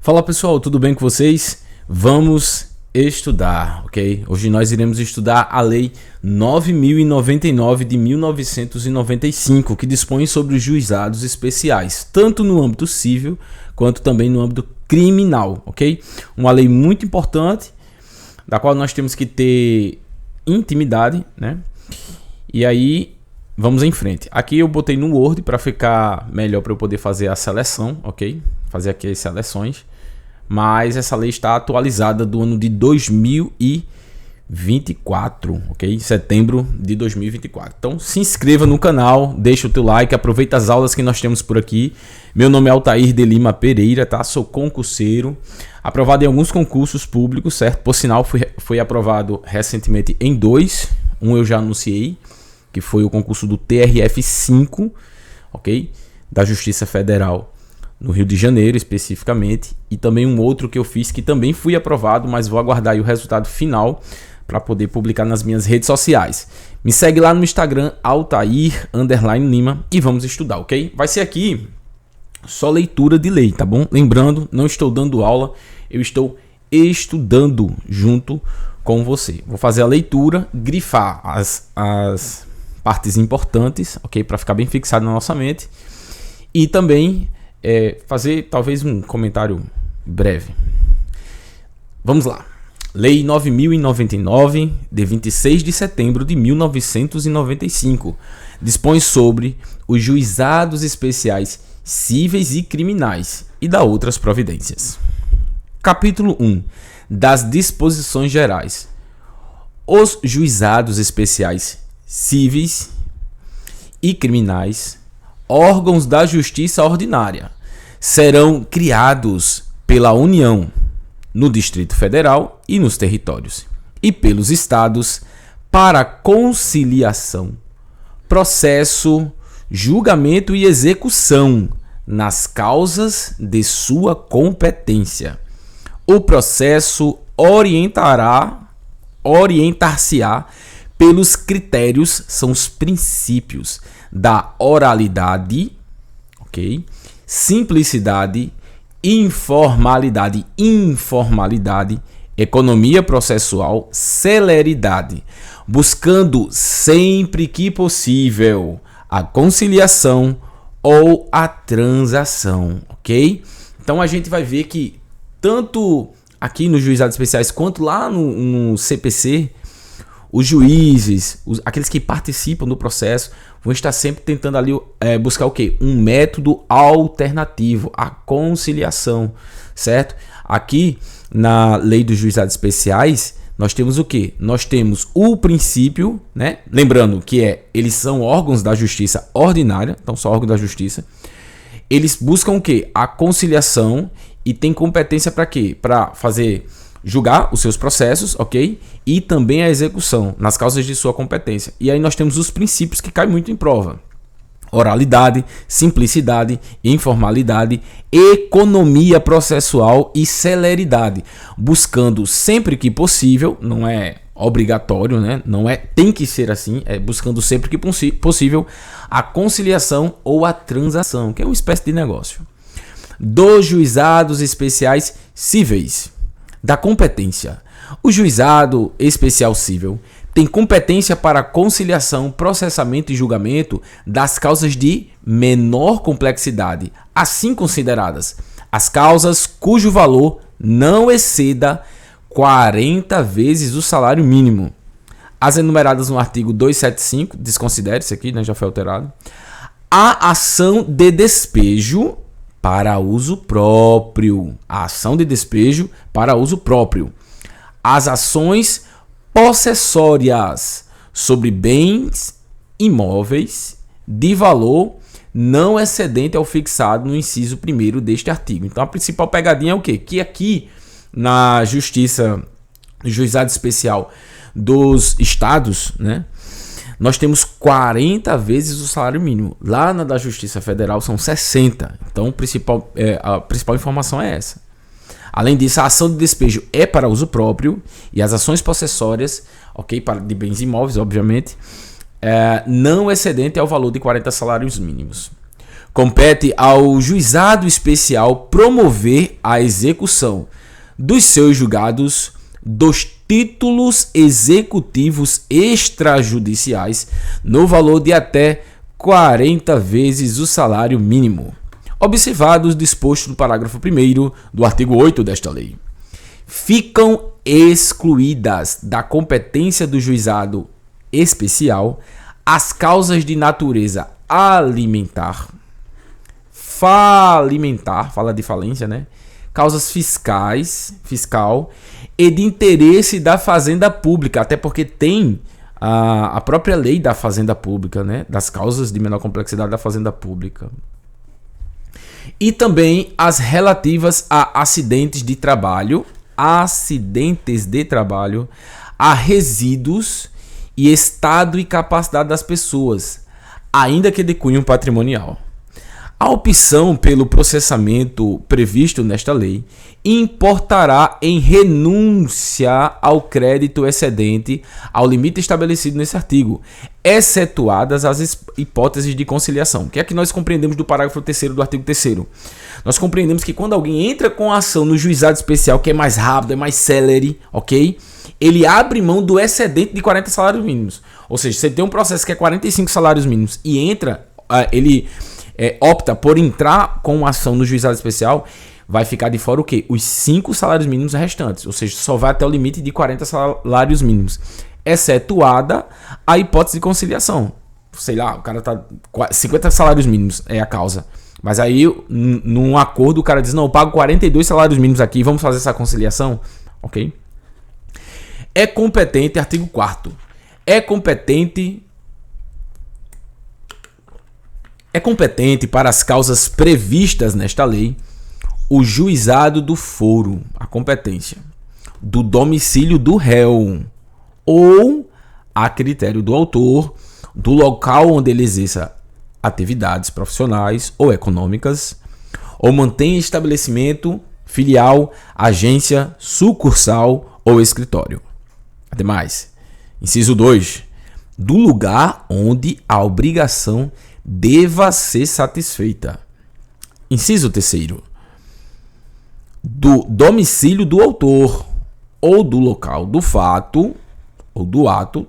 Fala pessoal, tudo bem com vocês? Vamos estudar, ok? Hoje nós iremos estudar a Lei 9.099 de 1995, que dispõe sobre os juizados especiais, tanto no âmbito civil quanto também no âmbito criminal, ok? Uma lei muito importante, da qual nós temos que ter intimidade, né? E aí, vamos em frente. Aqui eu botei no Word para ficar melhor para eu poder fazer a seleção, ok? Fazer aqui as seleções. Mas essa lei está atualizada do ano de 2024, ok? Setembro de 2024. Então se inscreva no canal, deixa o teu like, aproveita as aulas que nós temos por aqui. Meu nome é Altair de Lima Pereira, tá? Sou concurseiro, aprovado em alguns concursos públicos, certo? Por sinal, fui aprovado recentemente em dois. Um eu já anunciei, que foi o concurso do TRF5, ok? Da Justiça Federal, no Rio de Janeiro especificamente, e também um outro que eu fiz que também fui aprovado, mas vou aguardar aí o resultado final para poder publicar nas minhas redes sociais. Me segue lá no Instagram, Altair_Lima, e vamos estudar, ok? Vai ser aqui só leitura de lei, tá bom? Lembrando, não estou dando aula, eu estou estudando junto com você. Vou fazer a leitura, grifar as partes importantes, ok? Para ficar bem fixado na nossa mente, e também fazer talvez um comentário breve. Vamos lá. Lei 9.099, de 26 de setembro de 1995, dispõe sobre os juizados especiais cíveis e criminais e dá outras providências. Capítulo 1. Das disposições gerais. Os juizados especiais cíveis e criminais, órgãos da justiça ordinária, serão criados pela União, no Distrito Federal e nos territórios, e pelos estados para conciliação, processo, julgamento e execução nas causas de sua competência. O processo orientar-se-á pelos critérios, são os princípios da oralidade, ok? Simplicidade, informalidade, economia processual, celeridade, buscando sempre que possível a conciliação ou a transação, ok? Então a gente vai ver que tanto aqui nos juizados especiais quanto lá no CPC, os juízes, aqueles que participam do processo, vão estar sempre tentando ali buscar o quê? Um método alternativo, a conciliação, certo? Aqui na lei dos juizados especiais, nós temos o quê? Nós temos o princípio, né? Lembrando que eles são órgãos da justiça ordinária, então são órgãos da justiça. Eles buscam o quê? A conciliação e tem competência para quê? Para julgar os seus processos, ok? E também a execução nas causas de sua competência. E aí nós temos os princípios que caem muito em prova: oralidade, simplicidade, informalidade, economia processual e celeridade, buscando sempre que possível, não é obrigatório, né? Não é, tem que ser assim, buscando sempre que possível a conciliação ou a transação, que é uma espécie de negócio. Dos juizados especiais cíveis. Da competência. O juizado especial cível tem competência para conciliação, processamento e julgamento das causas de menor complexidade, assim consideradas as causas cujo valor não exceda 40 vezes o salário mínimo. As enumeradas no artigo 275, desconsidere isso aqui, né, já foi alterado. A ação de despejo para uso próprio. A ação de despejo para uso próprio. As ações possessórias sobre bens imóveis de valor não excedente ao fixado no inciso 1º deste artigo. Então a principal pegadinha é o quê? Que aqui na justiça, no juizado especial dos estados, né? Nós temos 40 vezes o salário mínimo. Lá na da Justiça Federal são 60. Então a principal informação é essa. Além disso, a ação de despejo é para uso próprio e as ações possessórias, ok, de bens imóveis, obviamente, não excedente ao valor de 40 salários mínimos. Compete ao juizado especial promover a execução dos seus julgados dos títulos executivos extrajudiciais no valor de até 40 vezes o salário mínimo, observados os dispostos no parágrafo 1º do artigo 8 desta lei. Ficam excluídas da competência do juizado especial as causas de natureza alimentar, falimentar, fala de falência, né? Causas fiscal e de interesse da fazenda pública, até porque tem a própria lei da fazenda pública, né? Das causas de menor complexidade da fazenda pública. E também as relativas a acidentes de trabalho, a resíduos e estado e capacidade das pessoas, ainda que de cunho patrimonial. A opção pelo processamento previsto nesta lei importará em renúncia ao crédito excedente ao limite estabelecido nesse artigo, excetuadas as hipóteses de conciliação. O que é que nós compreendemos do parágrafo 3º do artigo 3º? Nós compreendemos que quando alguém entra com a ação no juizado especial, que é mais rápido, é mais célere, ok? Ele abre mão do excedente de 40 salários mínimos. Ou seja, você tem um processo que é 45 salários mínimos e entra, opta por entrar com uma ação no juizado especial, vai ficar de fora o quê? Os 5 salários mínimos restantes. Ou seja, só vai até o limite de 40 salários mínimos, excetuada a hipótese de conciliação. Sei lá, o cara tá 50 salários mínimos é a causa. Mas aí, num acordo, o cara diz, não, eu pago 42 salários mínimos aqui, vamos fazer essa conciliação? Ok? É competente, artigo 4º. É competente para as causas previstas nesta lei o juizado do foro, a competência, do domicílio do réu ou, a critério do autor, do local onde ele exerça atividades profissionais ou econômicas, ou mantém estabelecimento, filial, agência, sucursal ou escritório. Ademais, inciso 2, do lugar onde a obrigação deva ser satisfeita. Inciso 3º, do domicílio do autor ou do local do fato ou do ato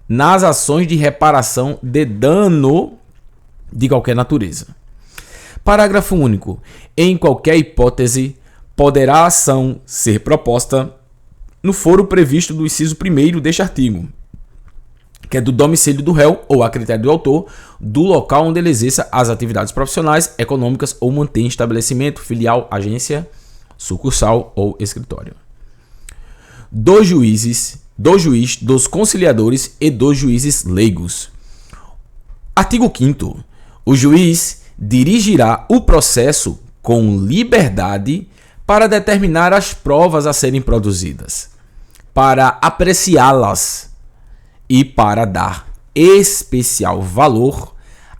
nas ações de reparação de dano de qualquer natureza. Parágrafo único. Em qualquer hipótese, poderá a ação ser proposta no foro previsto do inciso 1º deste artigo, que é do domicílio do réu ou a critério do autor, do local onde ele exerça as atividades profissionais, econômicas ou mantém estabelecimento, filial, agência, sucursal ou escritório. Do juiz, dos conciliadores e dos juízes leigos. Artigo 5º. O juiz dirigirá o processo com liberdade para determinar as provas a serem produzidas, para apreciá-las e para dar especial valor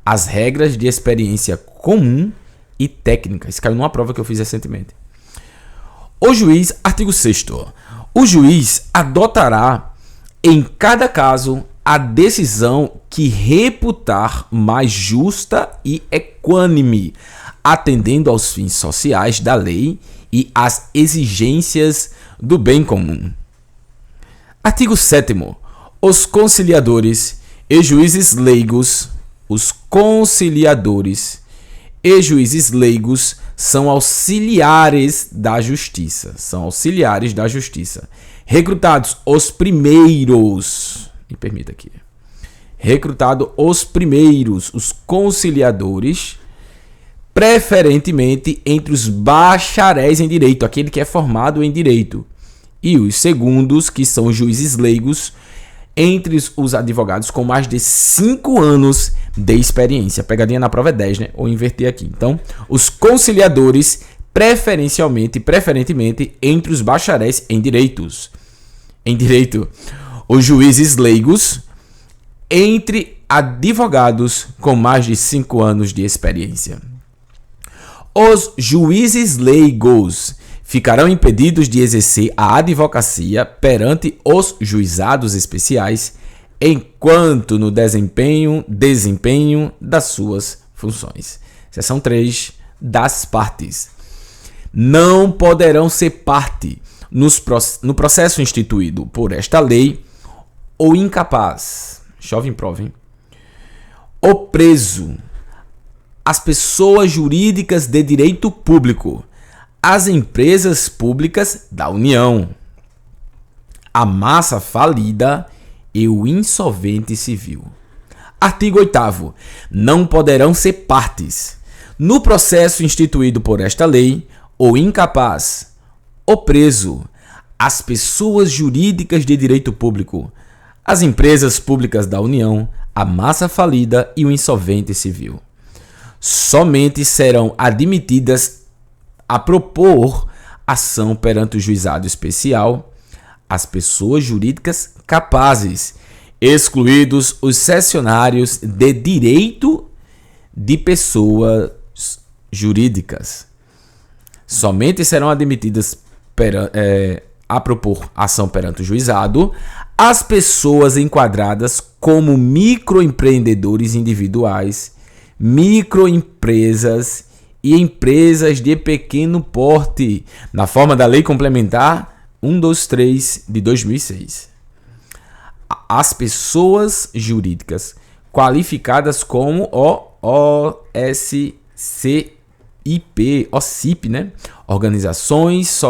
às regras de experiência comum e técnica. Isso caiu numa prova que eu fiz recentemente. O juiz, artigo 6º. O juiz adotará em cada caso a decisão que reputar mais justa e equânime, atendendo aos fins sociais da lei e às exigências do bem comum. Artigo 7º. Os conciliadores e juízes leigos, são auxiliares da justiça. Recrutados os primeiros, os conciliadores, preferentemente entre os bacharéis em direito, aquele que é formado em direito, e os segundos, que são os juízes leigos, entre os advogados com mais de 5 anos de experiência. Pegadinha na prova é 10, né? Ou inverter aqui. Então, os conciliadores, preferentemente, entre os bacharéis em direito. Os juízes leigos, entre advogados com mais de 5 anos de experiência. Os juízes leigos ficarão impedidos de exercer a advocacia perante os juizados especiais enquanto no desempenho das suas funções. Seção 3. Das partes. Não poderão ser parte no processo instituído por esta lei ou incapaz. Chove em prova, hein? O preso. As pessoas jurídicas de direito público. As empresas públicas da União. A massa falida e o insolvente civil. Artigo 8º. Não poderão ser partes no processo instituído por esta lei ou incapaz, o preso, as pessoas jurídicas de direito público, as empresas públicas da União, a massa falida e o insolvente civil. Somente serão admitidas a propor ação perante o juizado especial as pessoas jurídicas capazes, excluídos os cessionários de direito de pessoas jurídicas. Somente serão admitidas a propor ação perante o juizado as pessoas enquadradas como microempreendedores individuais, microempresas e empresas de pequeno porte, na forma da Lei Complementar 123 de 2006. As pessoas jurídicas qualificadas como OCIP, né? Organizações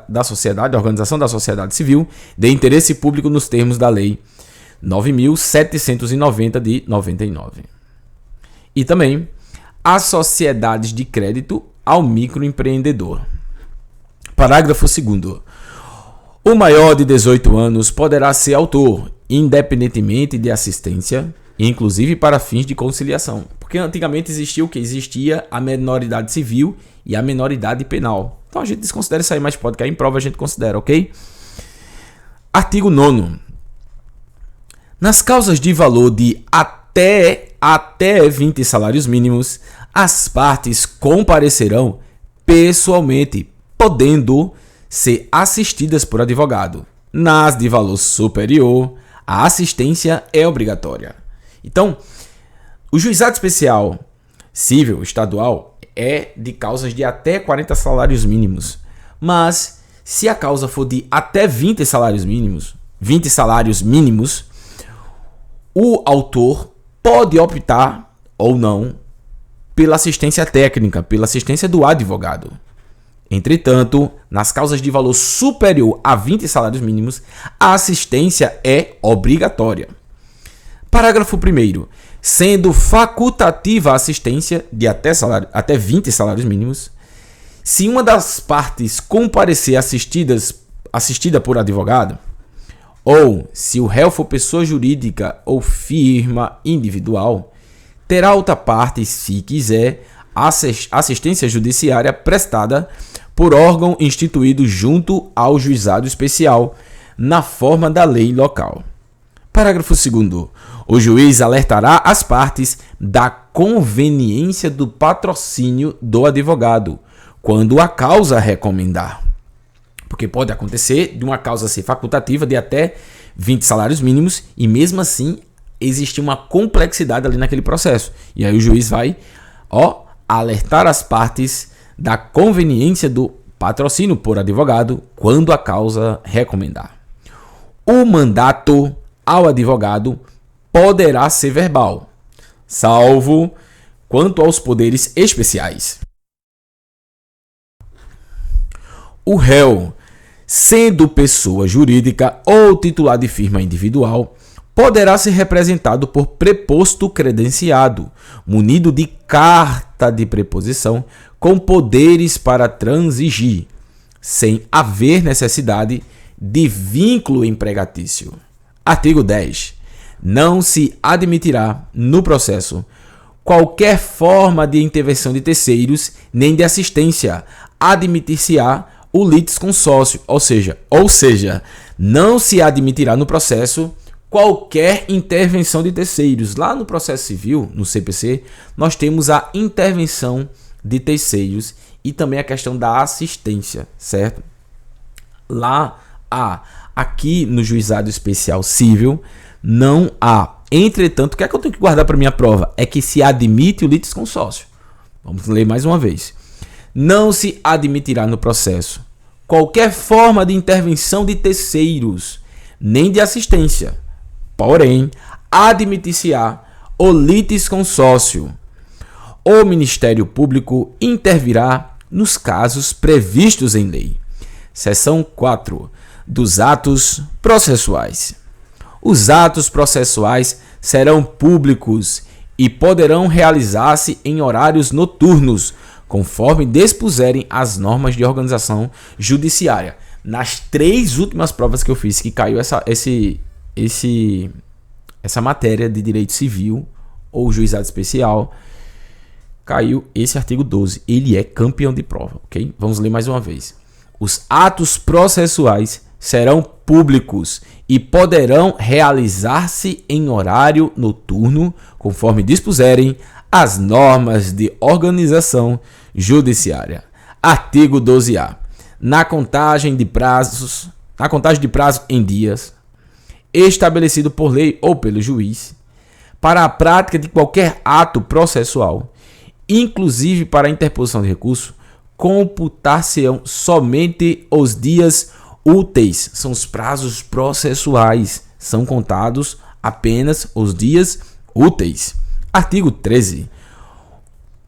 da sociedade, Organização da Sociedade Civil de interesse público nos termos da Lei 9.790 de 99. E também as sociedades de crédito ao microempreendedor. Parágrafo 2º. O maior de 18 anos poderá ser autor, independentemente de assistência, inclusive para fins de conciliação. Porque antigamente existia o que? Existia a menoridade civil e a menoridade penal. Então a gente desconsidera isso aí, mas pode cair em prova, a gente considera, ok? Artigo 9º. Nas causas de valor de até 20 salários mínimos, as partes comparecerão pessoalmente, podendo ser assistidas por advogado. Nas de valor superior, a assistência é obrigatória. Então, o juizado especial civil estadual é de causas de até 40 salários mínimos. Mas, se a causa for de até 20 salários mínimos, o autor pode optar ou não pela assistência técnica, pela assistência do advogado. Entretanto, nas causas de valor superior a 20 salários mínimos, a assistência é obrigatória. Parágrafo 1º. Sendo facultativa a assistência de até 20 salários mínimos, se uma das partes comparecer assistida por advogado, ou se o réu for pessoa jurídica ou firma individual, terá outra parte, se quiser, assistência judiciária prestada por órgão instituído junto ao juizado especial, na forma da lei local. Parágrafo 2º. O juiz alertará as partes da conveniência do patrocínio do advogado, quando a causa recomendar. Porque pode acontecer de uma causa ser facultativa de até 20 salários mínimos e mesmo assim existir uma complexidade ali naquele processo. E aí o juiz vai alertar as partes da conveniência do patrocínio por advogado quando a causa recomendar. O mandato ao advogado poderá ser verbal, salvo quanto aos poderes especiais. O réu, sendo pessoa jurídica ou titular de firma individual, poderá ser representado por preposto credenciado, munido de carta de preposição com poderes para transigir, sem haver necessidade de vínculo empregatício. Artigo 10. Não se admitirá no processo qualquer forma de intervenção de terceiros nem de assistência. Admitir-se-á o litisconsórcio, ou seja, não se admitirá no processo qualquer intervenção de terceiros. Lá no processo civil, no CPC, nós temos a intervenção de terceiros e também a questão da assistência, certo? Aqui no juizado especial civil, não há. Entretanto, o que é que eu tenho que guardar para minha prova? É que se admite o litisconsórcio. Vamos ler mais uma vez. Não se admitirá no processo qualquer forma de intervenção de terceiros, nem de assistência. Porém, admitir-se-á o litisconsórcio. O Ministério Público intervirá nos casos previstos em lei. Seção 4. Dos atos processuais. Os atos processuais serão públicos e poderão realizar-se em horários noturnos, conforme dispuserem as normas de organização judiciária. Nas 3 últimas provas que eu fiz, que caiu essa matéria de direito civil ou juizado especial, caiu esse artigo 12. Ele é campeão de prova, ok? Vamos ler mais uma vez. Os atos processuais serão públicos e poderão realizar-se em horário noturno, conforme dispuserem as normas de organização judiciária. Artigo 12A. Na contagem de prazo em dias, estabelecido por lei ou pelo juiz, para a prática de qualquer ato processual, inclusive para a interposição de recurso, computar-se-ão somente os dias úteis. São os prazos processuais. São contados apenas os dias úteis. Artigo 13.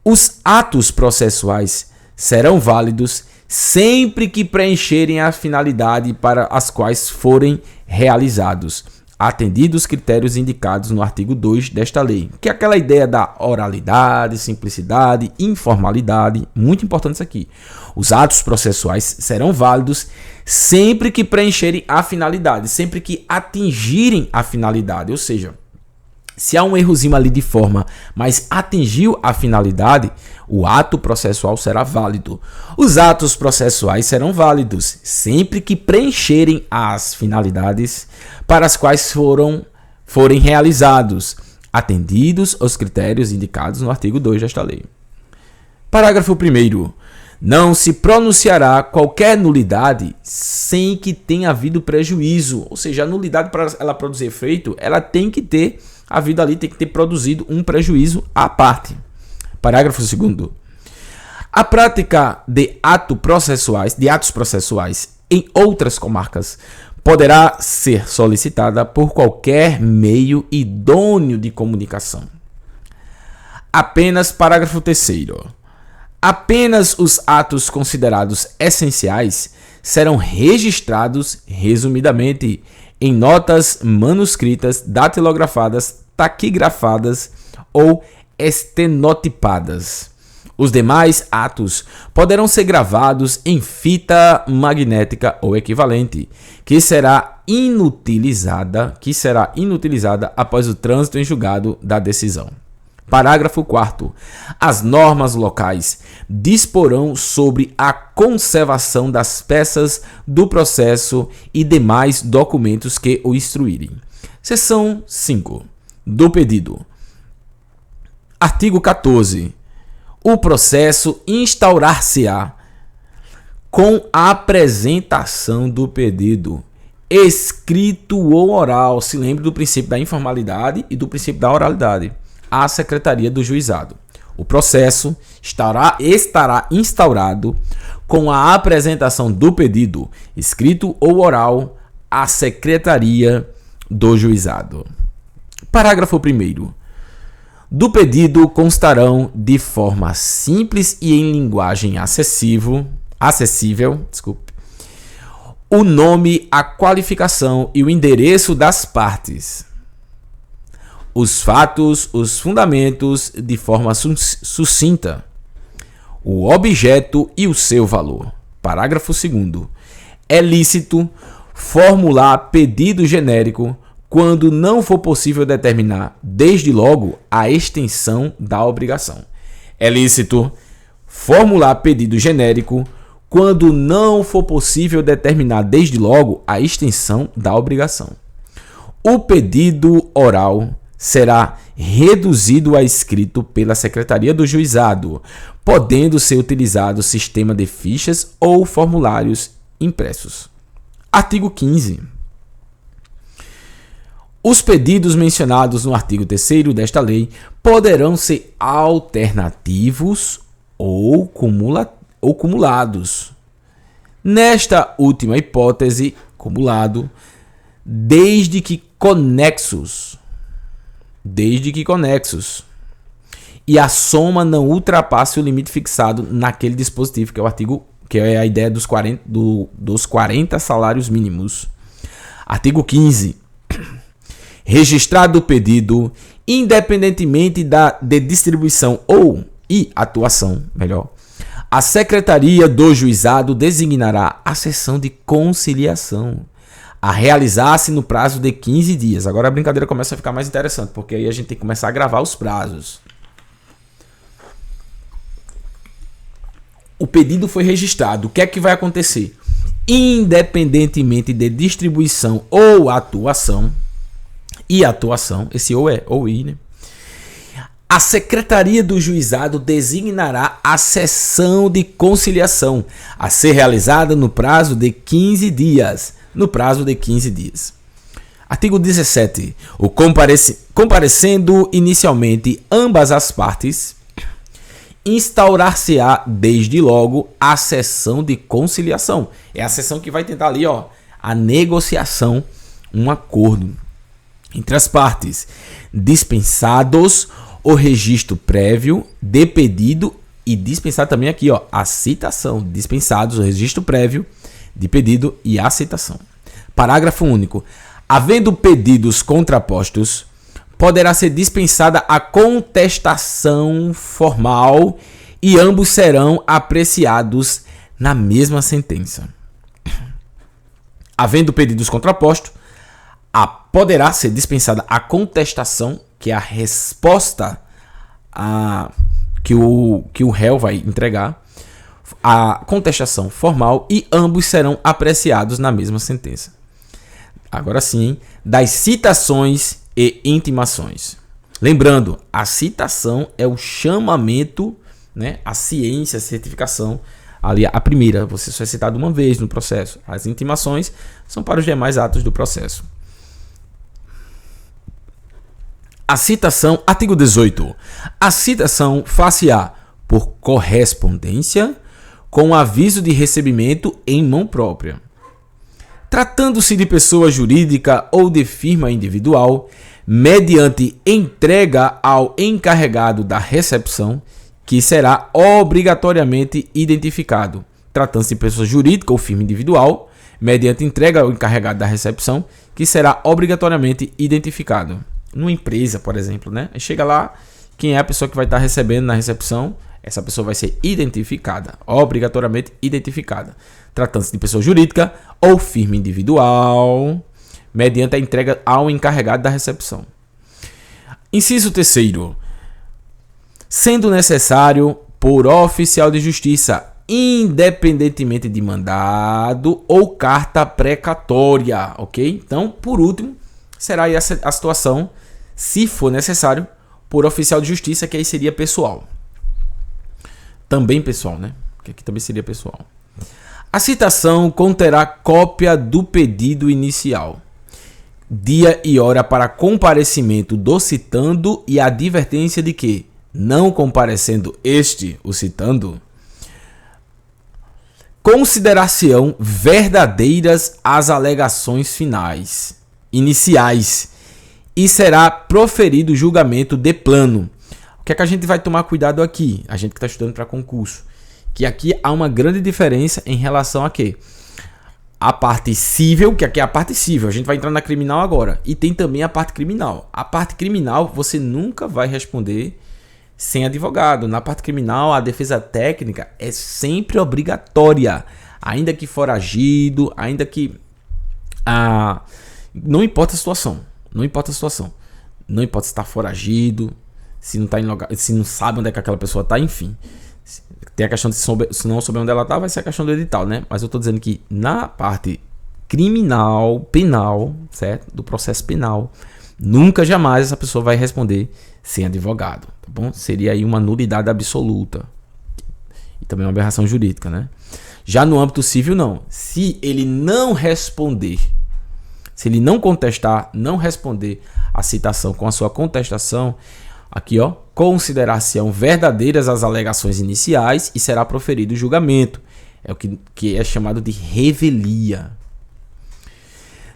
Os atos processuais serão válidos sempre que preencherem a finalidade para as quais forem realizados, atendidos os critérios indicados no artigo 2 desta lei, que é aquela ideia da oralidade, simplicidade, informalidade, muito importante isso aqui. Os atos processuais serão válidos sempre que preencherem a finalidade, sempre que atingirem a finalidade, ou seja, se há um errozinho ali de forma, mas atingiu a finalidade, o ato processual será válido. Os atos processuais serão válidos sempre que preencherem as finalidades para as quais forem realizados, atendidos os critérios indicados no artigo 2 desta lei. Parágrafo 1º. Não se pronunciará qualquer nulidade sem que tenha havido prejuízo. Ou seja, a nulidade, para ela produzir efeito, ela tem que ter havido ali, tem que ter produzido um prejuízo à parte. Parágrafo 2º. A prática de atos processuais em outras comarcas poderá ser solicitada por qualquer meio idôneo de comunicação. Apenas parágrafo 3º. Apenas os atos considerados essenciais serão registrados resumidamente em notas manuscritas, datilografadas, taquigrafadas ou estenotipadas. Os demais atos poderão ser gravados em fita magnética ou equivalente, que será inutilizada após o trânsito em julgado da decisão. Parágrafo 4º. As normas locais disporão sobre a conservação das peças do processo e demais documentos que o instruírem. Seção 5. Do pedido. Artigo 14. O processo instaurar-se-á com a apresentação do pedido, escrito ou oral. Se lembre do princípio da informalidade e do princípio da oralidade. À Secretaria do Juizado. O processo estará instaurado com a apresentação do pedido, escrito ou oral, à Secretaria do Juizado. Parágrafo 1º. Do pedido constarão de forma simples e em linguagem acessível, o nome, a qualificação e o endereço das partes, os fatos, os fundamentos de forma sucinta, o objeto e o seu valor. Parágrafo 2º. É lícito formular pedido genérico quando não for possível determinar, desde logo, a extensão da obrigação. É lícito formular pedido genérico quando não for possível determinar, desde logo, a extensão da obrigação. O pedido oral será reduzido a escrito pela Secretaria do Juizado, podendo ser utilizado o sistema de fichas ou formulários impressos. Artigo 15. Os pedidos mencionados no artigo 3º desta lei poderão ser alternativos ou cumulados. Nesta última hipótese, cumulado, desde que conexos, e a soma não ultrapasse o limite fixado naquele dispositivo, que é o artigo, que é a ideia dos 40 salários mínimos. Artigo 15. Registrado o pedido, independentemente de distribuição e atuação, a Secretaria do Juizado designará a sessão de conciliação a realizar-se no prazo de 15 dias. Agora a brincadeira começa a ficar mais interessante, porque aí a gente tem que começar a gravar os prazos. O pedido foi registrado. O que é que vai acontecer? Independentemente de distribuição ou atuação, esse ou é, ou i, né? A Secretaria do Juizado designará a sessão de conciliação a ser realizada no prazo de 15 dias. Artigo 17. Comparecendo inicialmente ambas as partes, instaurar-se-á desde logo a sessão de conciliação. É a sessão que vai tentar ali, a negociação, um acordo entre as partes, dispensados o registro prévio de pedido e dispensado também aqui, a citação. Dispensados o registro prévio de pedido e a citação. Parágrafo único. Havendo pedidos contrapostos, poderá ser dispensada a contestação formal e ambos serão apreciados na mesma sentença. Havendo pedidos contrapostos, poderá ser dispensada a contestação, que é a resposta que o réu vai entregar, a contestação formal, e ambos serão apreciados na mesma sentença. Agora sim, das citações e intimações. Lembrando, a citação é o chamamento, né, a ciência, a certificação. Ali, a primeira, você só é citado uma vez no processo. As intimações são para os demais atos do processo. A citação, artigo 18. A citação far-se-á por correspondência com aviso de recebimento em mão própria. Tratando-se de pessoa jurídica ou de firma individual, mediante entrega ao encarregado da recepção, que será obrigatoriamente identificado. Tratando-se de pessoa jurídica ou firma individual, mediante entrega ao encarregado da recepção, que será obrigatoriamente identificado. Numa empresa, por exemplo, né? Chega lá, quem é a pessoa que vai estar recebendo na recepção, essa pessoa vai ser identificada, obrigatoriamente identificada. Tratando-se de pessoa jurídica ou firma individual, mediante a entrega ao encarregado da recepção. Inciso 3º. Sendo necessário por oficial de justiça, independentemente de mandado ou carta precatória, ok? Então, por último, será aí a situação, se for necessário, por oficial de justiça, que aí seria pessoal. Também pessoal, né? Que aqui também seria pessoal. A citação conterá cópia do pedido inicial, dia e hora para comparecimento do citando e a advertência de que, não comparecendo o citando, considerar-se-ão verdadeiras as alegações iniciais, e será proferido julgamento de plano. O que é que a gente vai tomar cuidado aqui? A gente que está estudando para concurso. Que aqui há uma grande diferença em relação a quê? A parte civil, que aqui é a parte civil. A gente vai entrar na criminal agora. E tem também a parte criminal. A parte criminal você nunca vai responder sem advogado. Na parte criminal, a defesa técnica é sempre obrigatória. Ainda que foragido, ainda que... não importa a situação. Não importa a situação. Não importa se está foragido, se não tá em lugar, se não sabe onde é que aquela pessoa está, enfim. Tem a questão de se não souber onde ela está, vai ser a questão do edital, né? Mas eu estou dizendo que na parte criminal, penal, certo? Do processo penal, nunca jamais essa pessoa vai responder sem advogado, tá bom? Seria aí uma nulidade absoluta. E também uma aberração jurídica, né? Já no âmbito civil, não. Se ele não responder, se ele não contestar, não responder a citação com a sua contestação, Aqui, ó, considerar-se-ão verdadeiras as alegações iniciais e será proferido o julgamento. É o que é chamado de revelia.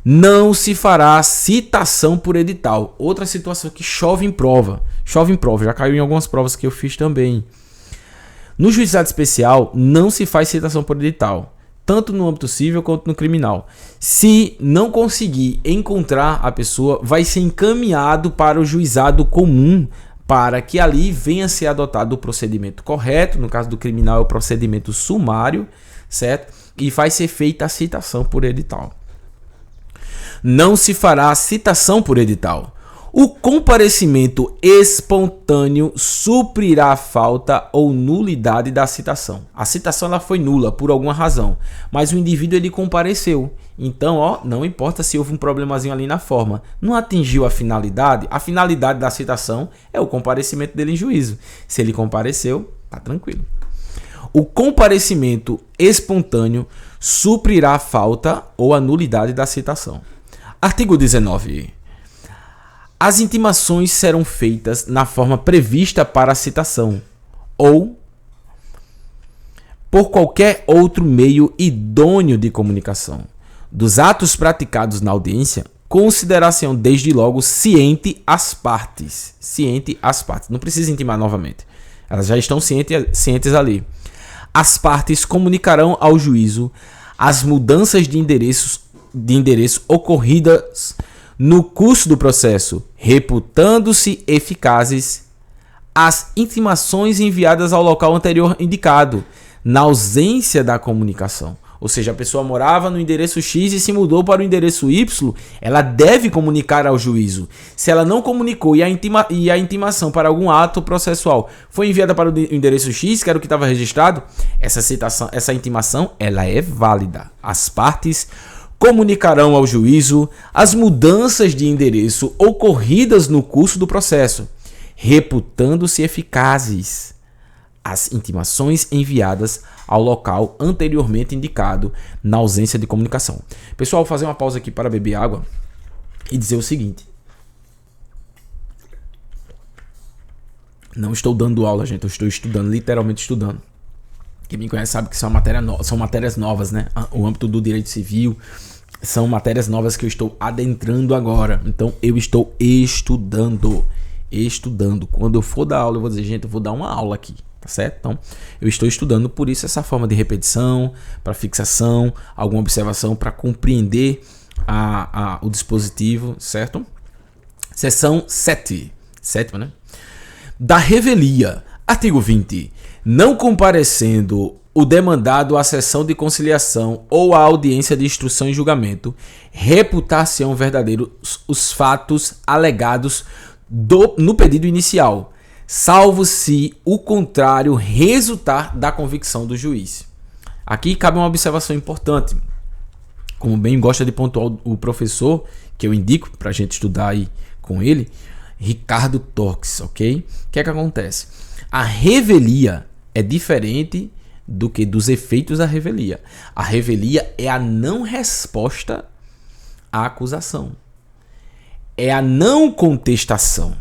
Não se fará citação por edital. Outra situação que chove em prova. Chove em prova, já caiu em algumas provas que eu fiz também. No juizado especial, não se faz citação por edital, tanto no âmbito civil quanto no criminal. Se não conseguir encontrar a pessoa, vai ser encaminhado para o juizado comum, para que ali venha a ser adotado o procedimento correto. No caso do criminal é o procedimento sumário, certo? E vai ser feita a citação por edital. Não se fará citação por edital. O comparecimento espontâneo suprirá a falta ou nulidade da citação. A citação ela foi nula por alguma razão, mas o indivíduo ele compareceu. Então, ó, não importa se houve um problemazinho ali na forma, não atingiu a finalidade da citação é o comparecimento dele em juízo. Se ele compareceu, tá tranquilo. O comparecimento espontâneo suprirá a falta ou a nulidade da citação. Artigo 19. As intimações serão feitas na forma prevista para a citação ou por qualquer outro meio idôneo de comunicação. Dos atos praticados na audiência, considerar-se-ão desde logo ciente as partes. Ciente as partes. Não precisa intimar novamente. Elas já estão cientes ali. As partes comunicarão ao juízo as mudanças de endereço ocorridas no curso do processo, reputando-se eficazes as intimações enviadas ao local anterior indicado, na ausência da comunicação. Ou seja, a pessoa morava no endereço X e se mudou para o endereço Y, ela deve comunicar ao juízo. Se ela não comunicou e a intimação para algum ato processual foi enviada para o endereço X, que era o que estava registrado, essa intimação ela é válida. As partes comunicarão ao juízo as mudanças de endereço ocorridas no curso do processo, reputando-se eficazes as intimações enviadas ao local anteriormente indicado na ausência de comunicação. Pessoal, vou fazer uma pausa aqui para beber água e dizer o seguinte. Não estou dando aula, gente, eu estou estudando, literalmente estudando. Quem me conhece sabe que são matérias novas, né? O âmbito do direito civil são matérias novas que eu estou adentrando agora. Então, eu estou estudando. Quando eu for dar aula, eu vou dizer, gente, eu vou dar uma aula aqui, tá certo? Então, eu estou estudando, por isso essa forma de repetição, para fixação, alguma observação para compreender o dispositivo, certo? Seção 7. Sétima, né? Da revelia. Artigo 20. Não comparecendo o demandado à sessão de conciliação ou à audiência de instrução e julgamento, reputar-se-ão verdadeiros os fatos alegados no pedido inicial, salvo se o contrário resultar da convicção do juiz. Aqui cabe uma observação importante. Como bem gosta de pontuar o professor, que eu indico para a gente estudar aí com ele, Ricardo Torques, ok? O que é que acontece? A revelia é diferente do que dos efeitos da revelia. A revelia é a não resposta à acusação. É a não contestação.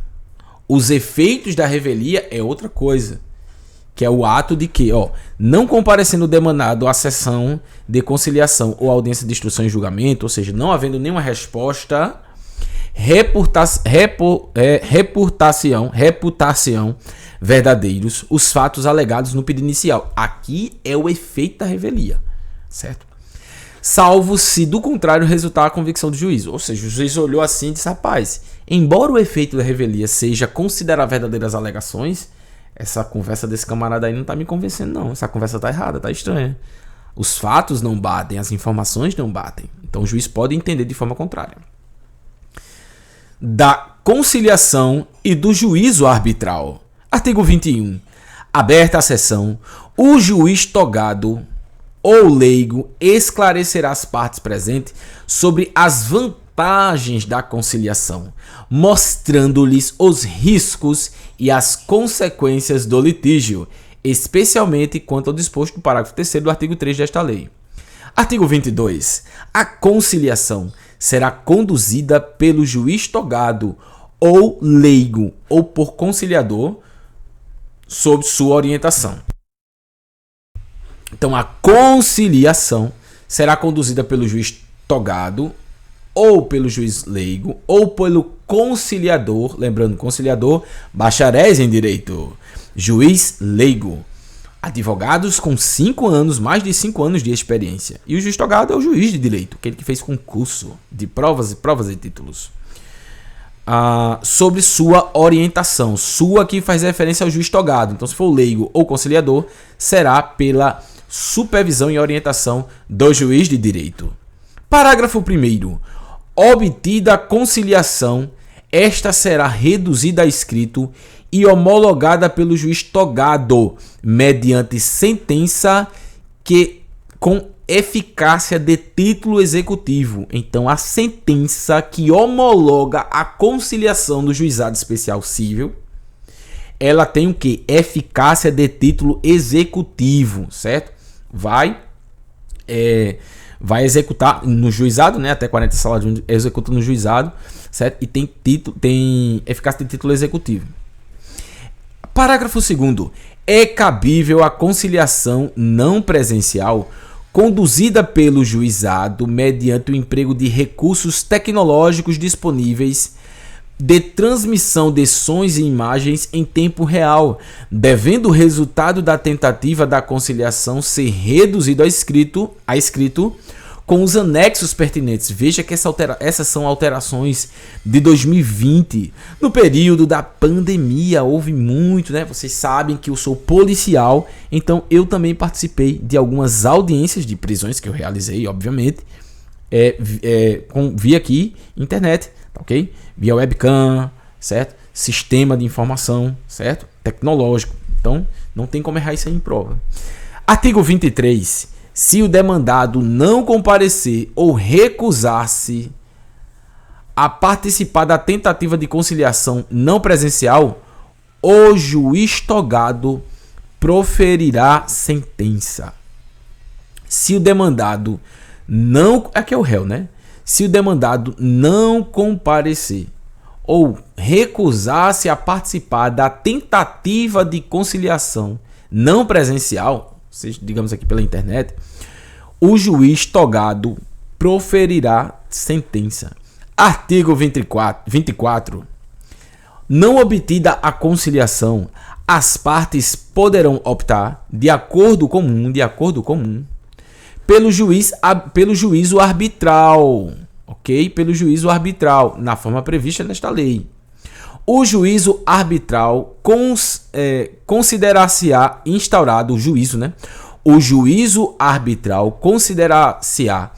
Os efeitos da revelia é outra coisa, que é o ato de que, não comparecendo o demandado à sessão de conciliação ou audiência de instrução e julgamento, ou seja, não havendo nenhuma resposta, reputar-se-ão verdadeiros os fatos alegados no pedido inicial. Aqui é o efeito da revelia, certo? Salvo se do contrário resultar a convicção do juiz. Ou seja, o juiz olhou assim e disse, rapaz, embora o efeito da revelia seja considerar verdadeiras alegações, essa conversa desse camarada aí não tá me convencendo não, essa conversa tá errada, tá estranha. Os fatos não batem, as informações não batem. Então o juiz pode entender de forma contrária. Da conciliação e do juízo arbitral. Artigo 21. Aberta a sessão, o juiz togado ou leigo esclarecerá as partes presentes sobre as vantagens da conciliação, mostrando-lhes os riscos e as consequências do litígio, especialmente quanto ao disposto do parágrafo 3º do artigo 3 desta lei. Artigo 22. A conciliação será conduzida pelo juiz togado ou leigo, ou por conciliador, sob sua orientação. Então, a conciliação será conduzida pelo juiz togado, ou pelo juiz leigo, ou pelo conciliador, lembrando, conciliador, bacharéis em direito, juiz leigo, advogados com 5 anos, mais de 5 anos de experiência. E o juiz togado é o juiz de direito, aquele que fez concurso de provas e títulos. Sobre sua orientação, sua que faz referência ao juiz togado. Então, se for leigo ou conciliador, será pela supervisão e orientação do juiz de direito. Parágrafo 1º. Obtida a conciliação, esta será reduzida a escrito e homologada pelo juiz togado, mediante sentença que com eficácia de título executivo. Então, a sentença que homologa a conciliação do juizado especial civil, ela tem o quê? Eficácia de título executivo, certo? Vai executar no juizado, né? Até 40 salários mínimos executa no juizado, certo? E tem eficácia de título executivo. Parágrafo 2º. É cabível a conciliação não presencial conduzida pelo juizado mediante o emprego de recursos tecnológicos disponíveis de transmissão de sons e imagens em tempo real, devendo o resultado da tentativa da conciliação ser reduzido a escrito com os anexos pertinentes. Veja que essas são alterações de 2020. No período da pandemia houve muito, né? Vocês sabem que eu sou policial, então eu também participei de algumas audiências de prisões que eu realizei, obviamente, via aqui internet, tá ok? Via webcam, certo? Sistema de informação, certo? Tecnológico. Então, não tem como errar isso aí em prova. Artigo 23. Se o demandado não comparecer ou recusar-se a participar da tentativa de conciliação não presencial, o juiz togado proferirá sentença. Se o demandado não... Aqui é o réu, né? Se o demandado não comparecer ou recusar-se a participar da tentativa de conciliação não presencial, digamos aqui pela internet, o juiz togado proferirá sentença. Artigo 24. Não obtida a conciliação, as partes poderão optar, de acordo comum, pelo juízo arbitral, ok? Pelo juízo arbitral, na forma prevista nesta lei. O juízo arbitral considerar-se-á instaurado, o juízo, né? O juízo arbitral considerar-se-á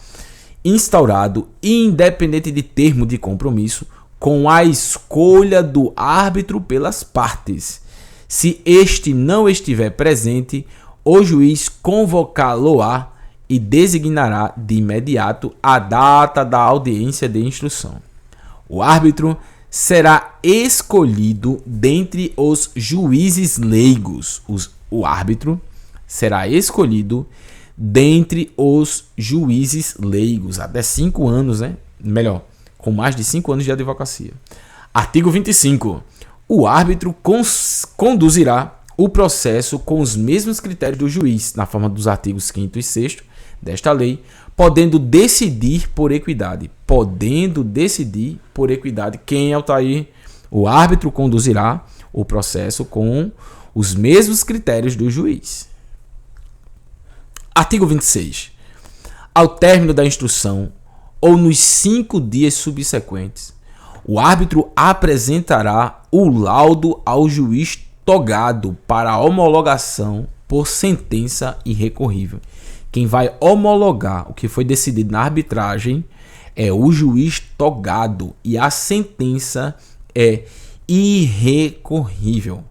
instaurado, independente de termo de compromisso, com a escolha do árbitro pelas partes. Se este não estiver presente, o juiz convocá-lo-á e designará de imediato a data da audiência de instrução. O árbitro será escolhido dentre os juízes leigos. O árbitro será escolhido dentre os juízes leigos, até 5 anos, né? Melhor, com mais de 5 anos de advocacia. Artigo 25. O árbitro conduzirá o processo com os mesmos critérios do juiz, na forma dos artigos 5º e 6º desta lei, podendo decidir por equidade. Quem é o Altair? O árbitro conduzirá o processo com os mesmos critérios do juiz. Artigo 26. Ao término da instrução ou nos 5 dias subsequentes, o árbitro apresentará o laudo ao juiz togado para homologação por sentença irrecorrível. Quem vai homologar o que foi decidido na arbitragem é o juiz togado e a sentença é irrecorrível.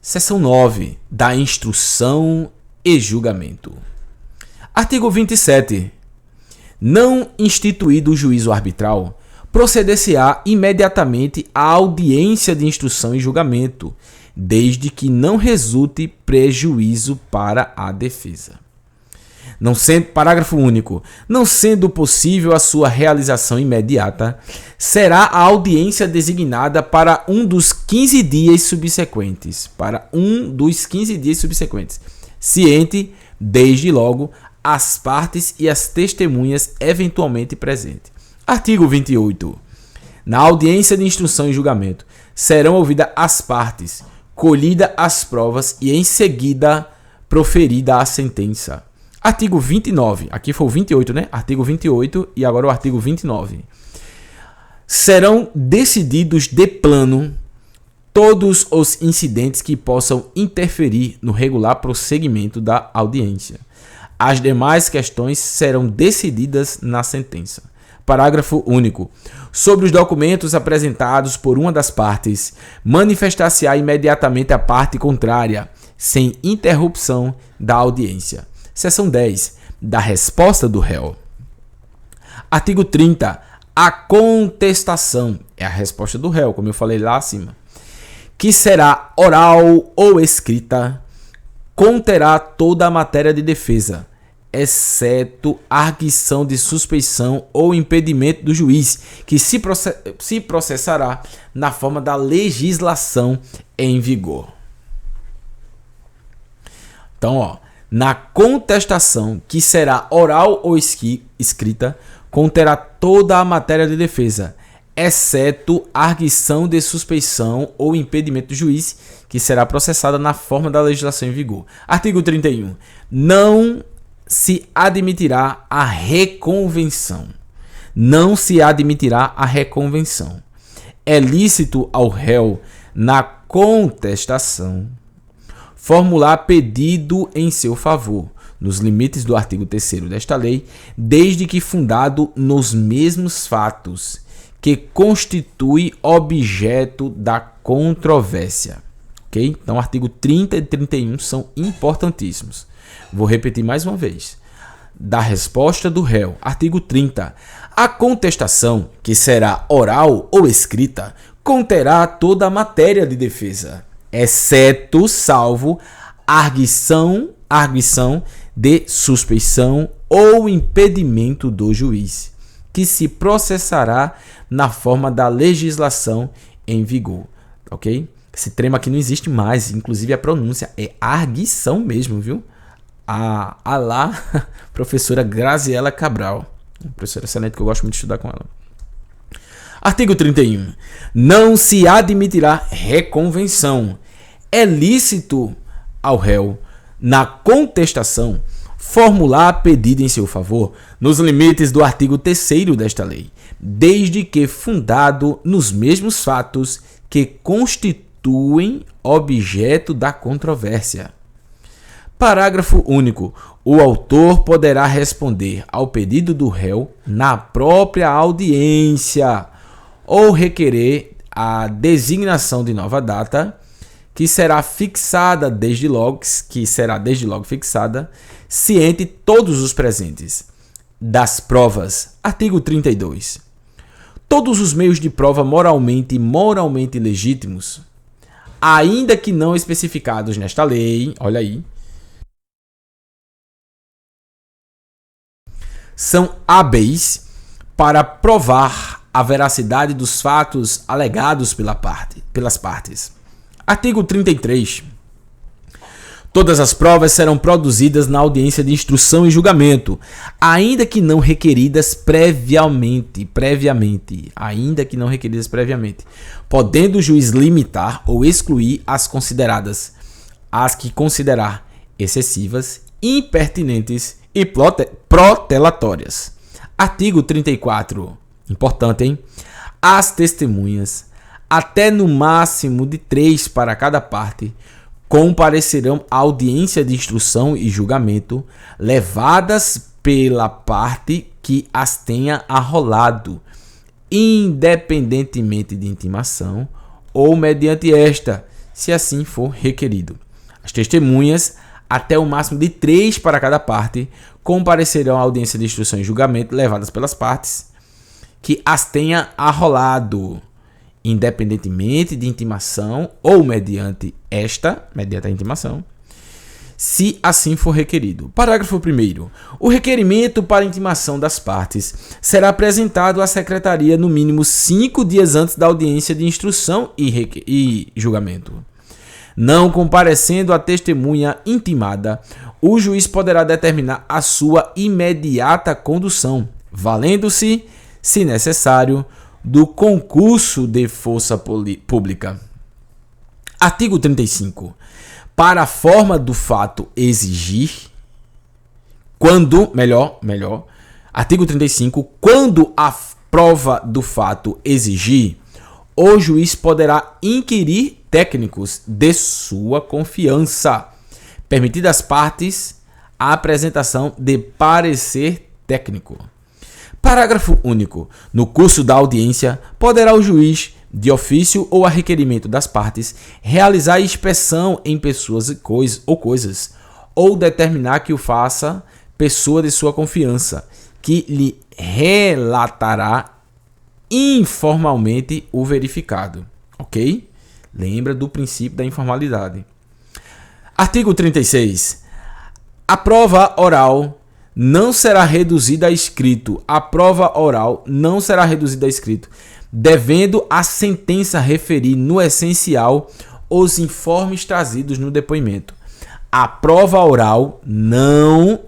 Seção 9. Da instrução e julgamento. Artigo 27. Não instituído o juízo arbitral, proceder-se-á imediatamente à audiência de instrução e julgamento, desde que não resulte prejuízo para a defesa. Parágrafo único. Não sendo possível a sua realização imediata, será a audiência designada para um dos 15 dias subsequentes. Ciente, desde logo, as partes e as testemunhas eventualmente presentes. Artigo 28. Na audiência de instrução e julgamento, serão ouvidas as partes, colhida as provas e em seguida proferida a sentença. Artigo 29. Aqui foi o 28, né? Artigo 28 e agora o artigo 29. Serão decididos de plano todos os incidentes que possam interferir no regular prosseguimento da audiência. As demais questões serão decididas na sentença. Parágrafo único. Sobre os documentos apresentados por uma das partes, manifestar-se-á imediatamente a parte contrária, sem interrupção da audiência. Seção 10. Da resposta do réu. Artigo 30. A contestação é a resposta do réu, como eu falei lá acima, que será oral ou escrita, conterá toda a matéria de defesa, exceto arguição de suspeição ou impedimento do juiz, que se processará na forma da legislação em vigor. Então, na contestação, que será oral ou escrita, conterá toda a matéria de defesa, exceto arguição de suspeição ou impedimento do juiz, que será processada na forma da legislação em vigor. Artigo 31. Não se admitirá a reconvenção. É lícito ao réu, na contestação, formular pedido em seu favor, nos limites do artigo 3º desta lei, desde que fundado nos mesmos fatos que constitui objeto da controvérsia. Ok? Então, artigo 30 e 31 são importantíssimos. Vou repetir mais uma vez. Da resposta do réu. Artigo 30. A contestação, que será oral ou escrita, conterá toda a matéria de defesa, exceto, salvo, arguição de suspeição ou impedimento do juiz, que se processará na forma da legislação em vigor. Ok? Esse termo aqui não existe mais, inclusive a pronúncia é arguição mesmo, viu? A lá, professora Graziela Cabral, professora excelente que eu gosto muito de estudar com ela. Artigo 31. Não se admitirá reconvenção. É lícito ao réu, na contestação, formular pedido em seu favor, nos limites do artigo 3º desta lei, desde que fundado nos mesmos fatos que constituem objeto da controvérsia. Parágrafo único. O autor poderá responder ao pedido do réu na própria audiência ou requerer a designação de nova data, que será desde logo fixada, ciente todos os presentes. Das provas. Artigo 32. Todos os meios de prova moralmente legítimos, ainda que não especificados nesta lei, olha aí, são hábeis para provar a veracidade dos fatos alegados pelas partes. Artigo 33. Todas as provas serão produzidas na audiência de instrução e julgamento, ainda que não requeridas previamente, podendo o juiz limitar ou excluir as que considerar excessivas, impertinentes e protelatórias. Artigo 34. Importante, hein? As testemunhas, até no máximo de 3 para cada parte, comparecerão à audiência de instrução e julgamento, levadas pela parte que as tenha arrolado, independentemente de intimação ou mediante esta, se assim for requerido. As testemunhas, até o máximo de 3 para cada parte, comparecerão à audiência de instrução e julgamento, levadas pelas partes que as tenha arrolado, independentemente de intimação ou mediante a intimação, se assim for requerido. Parágrafo 1º. O requerimento para intimação das partes será apresentado à Secretaria no mínimo 5 dias antes da audiência de instrução e julgamento. Não comparecendo a testemunha intimada, o juiz poderá determinar a sua imediata condução, valendo-se, se necessário, do concurso de força pública. Artigo 35. Para a forma do fato exigir, artigo 35, quando a prova do fato exigir, o juiz poderá inquirir técnicos de sua confiança, permitida às partes a apresentação de parecer técnico. Parágrafo único. No curso da audiência, poderá o juiz, de ofício ou a requerimento das partes, realizar inspeção em pessoas ou coisas, ou determinar que o faça pessoa de sua confiança, que lhe relatará informalmente o verificado. Ok? Lembra do princípio da informalidade. Artigo 36. A prova oral não será reduzida a escrito. A prova oral não será reduzida a escrito, devendo a sentença referir no essencial os informes trazidos no depoimento. A prova oral não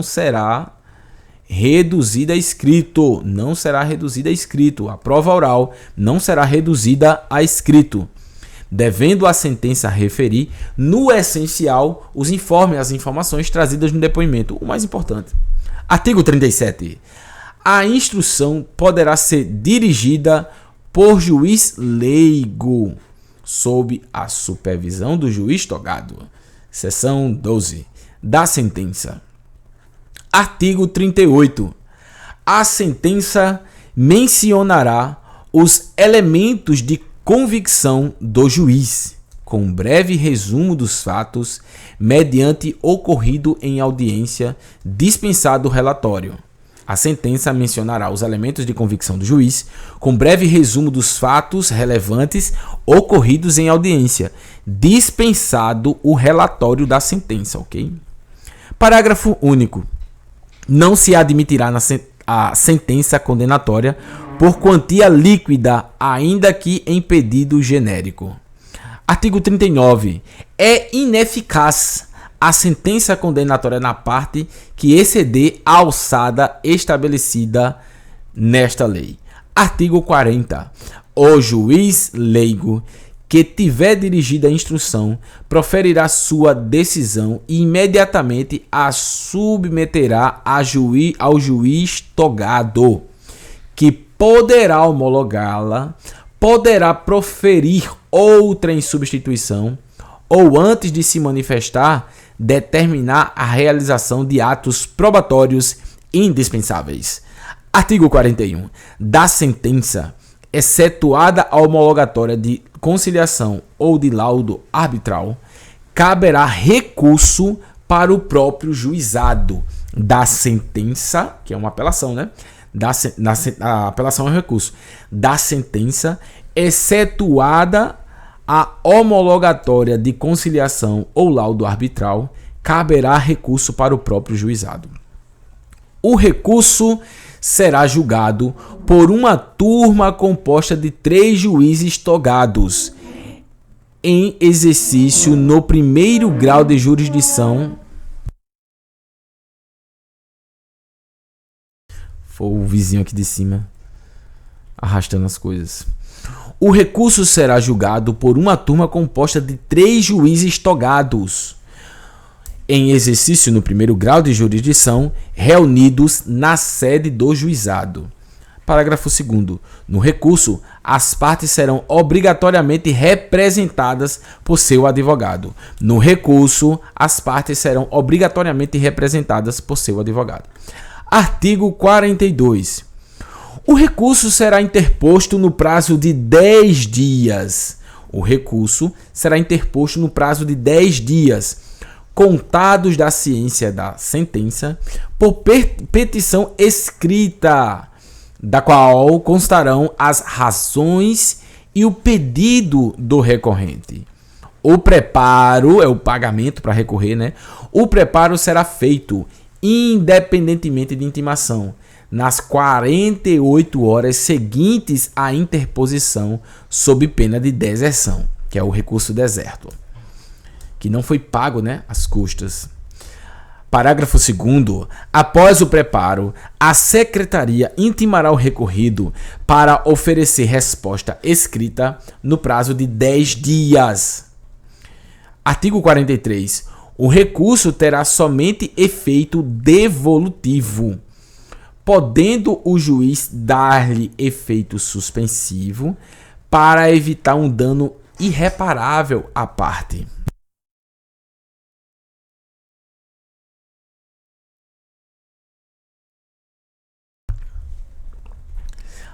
será reduzida a escrito. Não será reduzida a escrito. A prova oral não será reduzida a escrito, devendo a sentença referir no essencial os informes, as informações trazidas no depoimento. O mais importante. Artigo 37. A instrução poderá ser dirigida por juiz leigo, sob a supervisão do juiz togado. Seção 12 da sentença. Artigo 38. A sentença mencionará os elementos de convicção do juiz, com breve resumo dos fatos, mediante ocorrido em audiência, dispensado o relatório. A sentença mencionará os elementos de convicção do juiz, com breve resumo dos fatos relevantes ocorridos em audiência, dispensado o relatório da sentença, ok? Parágrafo único. Não se admitirá a sentença condenatória por quantia líquida, ainda que em pedido genérico. Artigo 39. É ineficaz a sentença condenatória na parte que exceder a alçada estabelecida nesta lei. Artigo 40. O juiz leigo que tiver dirigida a instrução proferirá sua decisão e imediatamente a submeterá ao juiz togado, que poderá homologá-la, poderá proferir outra em substituição ou, antes de se manifestar, determinar a realização de atos probatórios indispensáveis. Artigo 41. Da sentença, excetuada a homologatória de conciliação ou de laudo arbitral, caberá recurso para o próprio juizado da sentença, que é uma apelação, né? A apelação é um recurso. Da sentença, excetuada a homologatória de conciliação ou laudo arbitral, caberá recurso para o próprio juizado. O recurso será julgado por uma turma composta de 3 juízes togados, em exercício no primeiro grau de jurisdição. Foi o vizinho aqui de cima arrastando as coisas. O recurso será julgado por uma turma composta de 3 juízes togados, em exercício no primeiro grau de jurisdição, reunidos na sede do juizado. Parágrafo 2º. No recurso, as partes serão obrigatoriamente representadas por seu advogado. No recurso, as partes serão obrigatoriamente representadas por seu advogado. Artigo 42. O recurso será interposto no prazo de 10 dias. O recurso será interposto no prazo de 10 dias, contados da ciência da sentença, por petição escrita, da qual constarão as razões e o pedido do recorrente. O preparo é o pagamento para recorrer, né? O preparo será feito independentemente de intimação nas 48 horas seguintes à interposição sob pena de deserção, que é o recurso deserto, que não foi pago, né, as custas. Parágrafo 2º. Após o preparo, a secretaria intimará o recorrido para oferecer resposta escrita no prazo de 10 dias. Artigo 43. O recurso terá somente efeito devolutivo, podendo o juiz dar-lhe efeito suspensivo para evitar um dano irreparável à parte.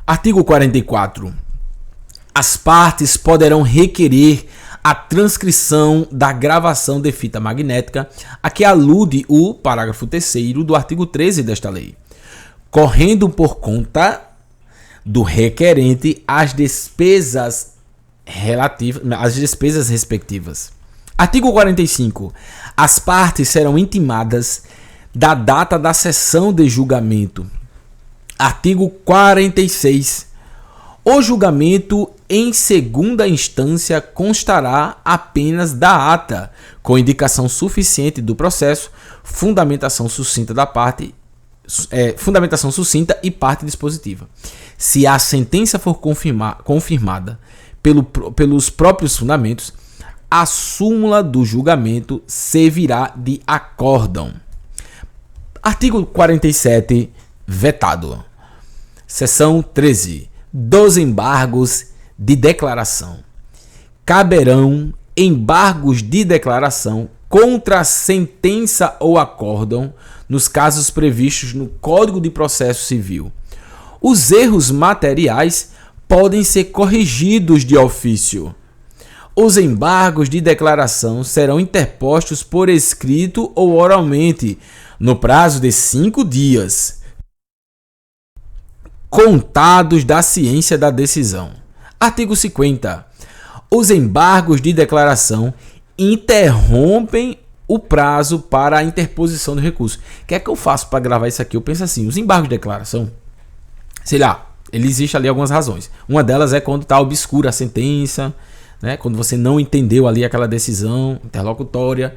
Artigo 44. As partes poderão requerer a transcrição da gravação de fita magnética a que alude o parágrafo 3º do artigo 13 desta lei, correndo por conta do requerente as despesas respectivas. Artigo 45. As partes serão intimadas da data da sessão de julgamento. Artigo 46. O julgamento em segunda instância constará apenas da ata, com indicação suficiente do processo, fundamentação sucinta e parte dispositiva. Se a sentença for confirmada pelos próprios fundamentos, a súmula do julgamento servirá de acórdão. Artigo 47, vetado. Seção 13. Dos embargos de declaração. Caberão embargos de declaração contra a sentença ou acórdão nos casos previstos no Código de Processo Civil. Os erros materiais podem ser corrigidos de ofício. Os embargos de declaração serão interpostos por escrito ou oralmente no prazo de 5 dias, contados da ciência da decisão. Artigo 50. Os embargos de declaração interrompem o prazo para a interposição do recurso. O que é que eu faço para gravar isso aqui? Eu penso assim, os embargos de declaração, sei lá, ele existe ali algumas razões. Uma delas é quando está obscura a sentença, né? Quando você não entendeu ali aquela decisão interlocutória.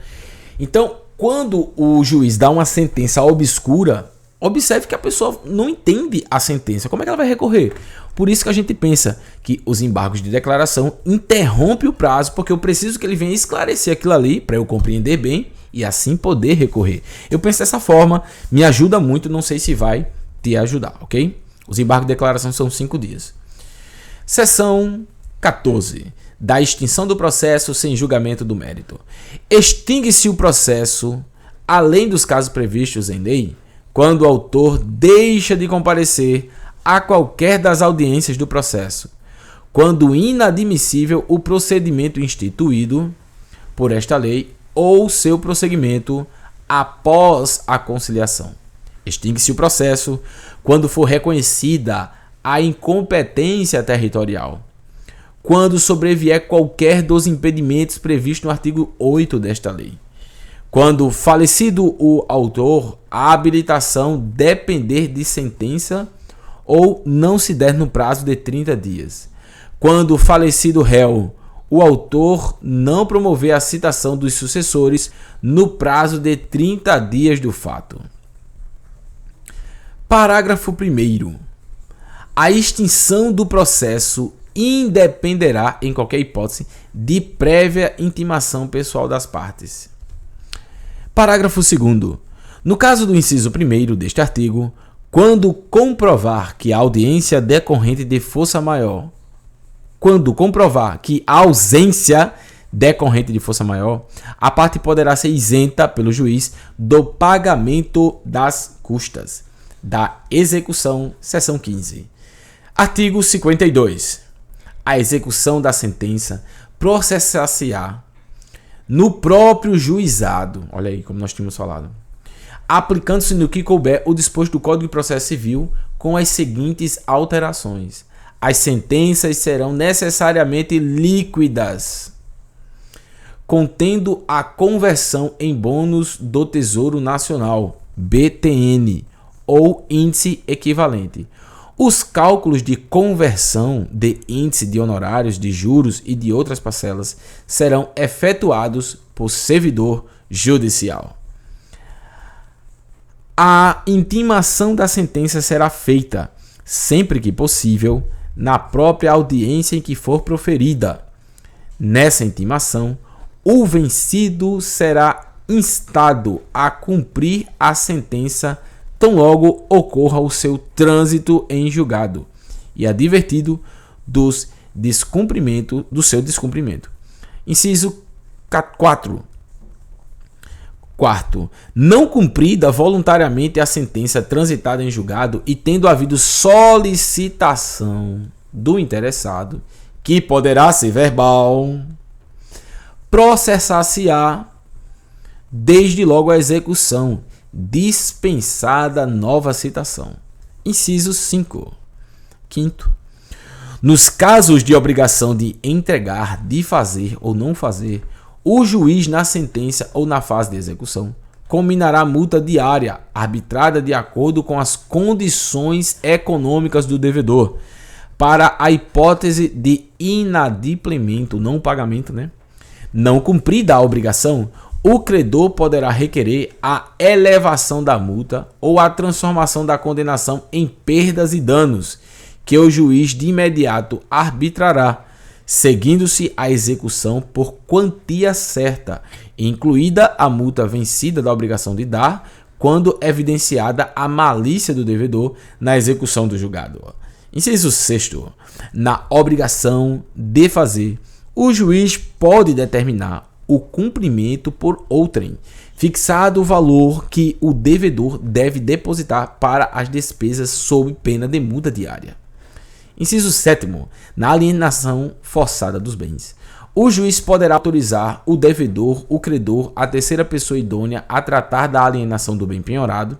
Então, quando o juiz dá uma sentença obscura, observe que a pessoa não entende a sentença. Como é que ela vai recorrer? Por isso que a gente pensa que os embargos de declaração interrompem o prazo, porque eu preciso que ele venha esclarecer aquilo ali para eu compreender bem e assim poder recorrer. Eu penso dessa forma, me ajuda muito, não sei se vai te ajudar, ok? Os embargos de declaração são 5 dias. Seção 14. Da extinção do processo sem julgamento do mérito. Extingue-se o processo, além dos casos previstos em lei, quando o autor deixa de comparecer a qualquer das audiências do processo, quando inadmissível o procedimento instituído por esta lei ou seu prosseguimento após a conciliação. Extingue-se o processo quando for reconhecida a incompetência territorial, quando sobrevier qualquer dos impedimentos previstos no artigo 8 desta lei, quando falecido o autor, a habilitação depender de sentença ou não se der no prazo de 30 dias. Quando falecido o réu, o autor não promover a citação dos sucessores no prazo de 30 dias do fato. Parágrafo 1º. A extinção do processo independerá, em qualquer hipótese, de prévia intimação pessoal das partes. Parágrafo 2º. No caso do inciso 1º deste artigo, quando comprovar que a audiência decorrente de força maior, quando comprovar que a ausência decorrente de força maior, a parte poderá ser isenta pelo juiz do pagamento das custas da execução, seção 15. Artigo 52. A execução da sentença processar-se-á no próprio juizado, olha aí como nós tínhamos falado, aplicando-se no que couber o disposto do Código de Processo Civil com as seguintes alterações. As sentenças serão necessariamente líquidas. contendo a conversão em bônus do Tesouro Nacional, BTN, ou índice equivalente. Os cálculos de conversão de índice de honorários, de juros e de outras parcelas serão efetuados por servidor judicial. A intimação da sentença será feita, sempre que possível, na própria audiência em que for proferida. Nessa intimação, o vencido será instado a cumprir a sentença tão logo ocorra o seu trânsito em julgado e advertido do seu descumprimento. Inciso 4. Quarto, não cumprida voluntariamente a sentença transitada em julgado e tendo havido solicitação do interessado, que poderá ser verbal, processar-se-á desde logo a execução, dispensada nova citação. Inciso 5. Quinto, nos casos de obrigação de entregar, de fazer ou não fazer, o juiz na sentença ou na fase de execução combinará multa diária, arbitrada de acordo com as condições econômicas do devedor, para a hipótese de inadimplemento, não pagamento, Não cumprida a obrigação, o credor poderá requerer a elevação da multa ou a transformação da condenação em perdas e danos, que o juiz de imediato arbitrará, seguindo-se a execução por quantia certa, incluída a multa vencida da obrigação de dar, quando evidenciada a malícia do devedor na execução do julgado. Inciso 6. Na obrigação de fazer, o juiz pode determinar o cumprimento por outrem, fixado o valor que o devedor deve depositar para as despesas sob pena de multa diária. Inciso 7. Na alienação forçada dos bens, o juiz poderá autorizar o devedor, o credor, a terceira pessoa idônea a tratar da alienação do bem penhorado,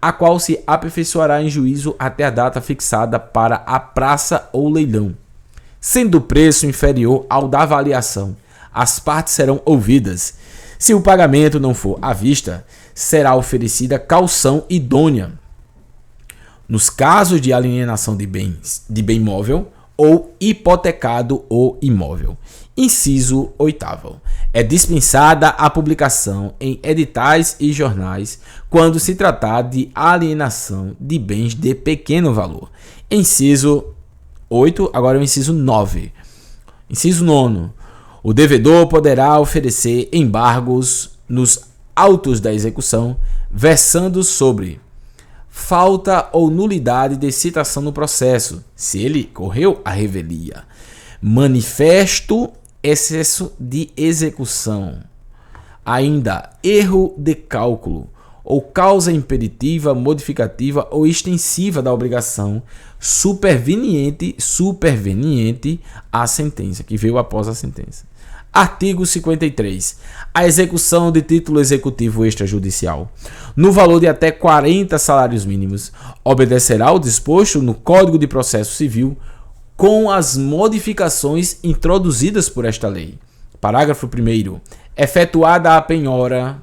a qual se aperfeiçoará em juízo até a data fixada para a praça ou leilão. Sendo o preço inferior ao da avaliação, as partes serão ouvidas. Se o pagamento não for à vista, será oferecida caução idônea. Nos casos de alienação de bem móvel ou hipotecado o imóvel. Inciso 8. É dispensada a publicação em editais e jornais quando se tratar de alienação de bens de pequeno valor. Inciso 8, agora é o inciso 9. Inciso 9. O devedor poderá oferecer embargos nos autos da execução, versando sobre falta ou nulidade de citação no processo, se ele correu a revelia, manifesto excesso de execução, ainda erro de cálculo ou causa impeditiva, modificativa ou extensiva da obrigação superveniente à sentença, que veio após a sentença. Artigo 53. A execução de título executivo extrajudicial, no valor de até 40 salários mínimos, obedecerá ao disposto no Código de Processo Civil com as modificações introduzidas por esta lei. Parágrafo 1º. Efetuada a penhora,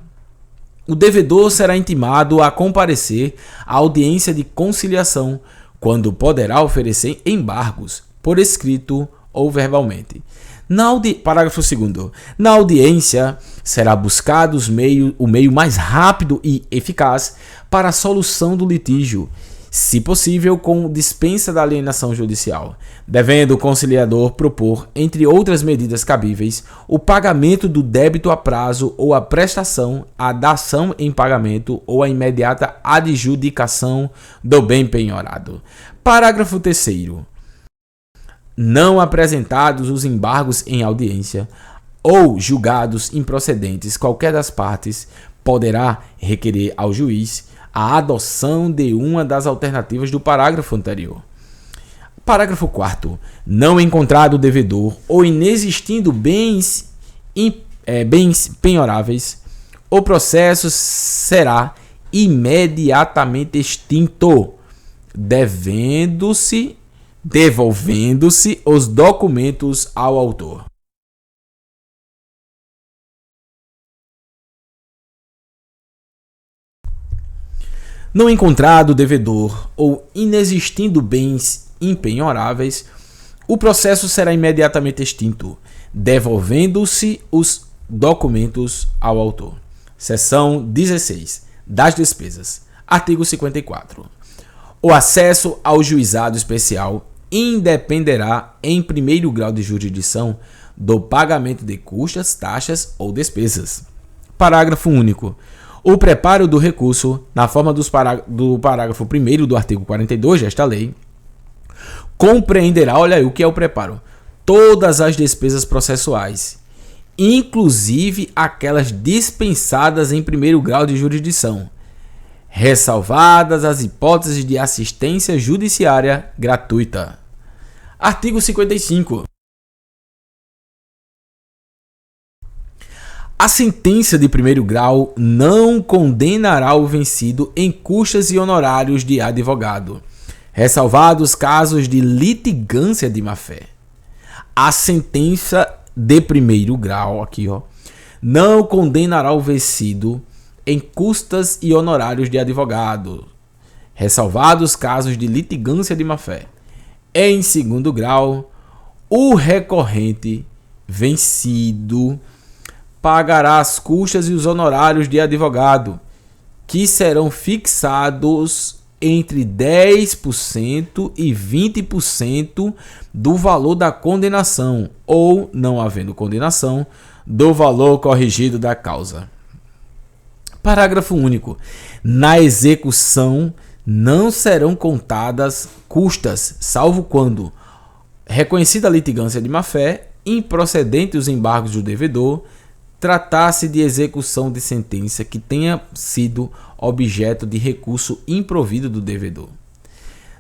o devedor será intimado a comparecer à audiência de conciliação, quando poderá oferecer embargos, por escrito ou verbalmente. Parágrafo 2º. Na audiência, será buscado o meio mais rápido e eficaz para a solução do litígio, se possível com dispensa da alienação judicial, devendo o conciliador propor, entre outras medidas cabíveis, o pagamento do débito a prazo ou a prestação, a dação em pagamento ou a imediata adjudicação do bem penhorado. Parágrafo 3º. Não apresentados os embargos em audiência ou julgados improcedentes, qualquer das partes poderá requerer ao juiz a adoção de uma das alternativas do parágrafo anterior. Parágrafo 4º. Não encontrado o devedor ou inexistindo bens penhoráveis, o processo será imediatamente extinto, devolvendo-se os documentos ao autor. Não encontrado devedor ou inexistindo bens impenhoráveis, o processo será imediatamente extinto, devolvendo-se os documentos ao autor. Seção 16. Das despesas. Artigo 54. O acesso ao juizado especial independerá, em primeiro grau de jurisdição, do pagamento de custas, taxas ou despesas. Parágrafo único. O preparo do recurso, na forma do parágrafo 1º do artigo 42 desta lei, compreenderá, olha aí o que é o preparo, todas as despesas processuais, inclusive aquelas dispensadas em primeiro grau de jurisdição, ressalvadas as hipóteses de assistência judiciária gratuita. Artigo 55. A sentença de primeiro grau não condenará o vencido em custas e honorários de advogado, ressalvados casos de litigância de má-fé. A sentença de primeiro grau, aqui, não condenará o vencido em custas e honorários de advogado, ressalvados casos de litigância de má-fé. Em segundo grau, o recorrente vencido pagará as custas e os honorários de advogado, que serão fixados entre 10% e 20% do valor da condenação, ou, não havendo condenação, do valor corrigido da causa. Parágrafo único. Na execução não serão contadas custas, salvo quando reconhecida a litigância de má-fé, improcedente os embargos do devedor, tratar-se de execução de sentença que tenha sido objeto de recurso improvido do devedor.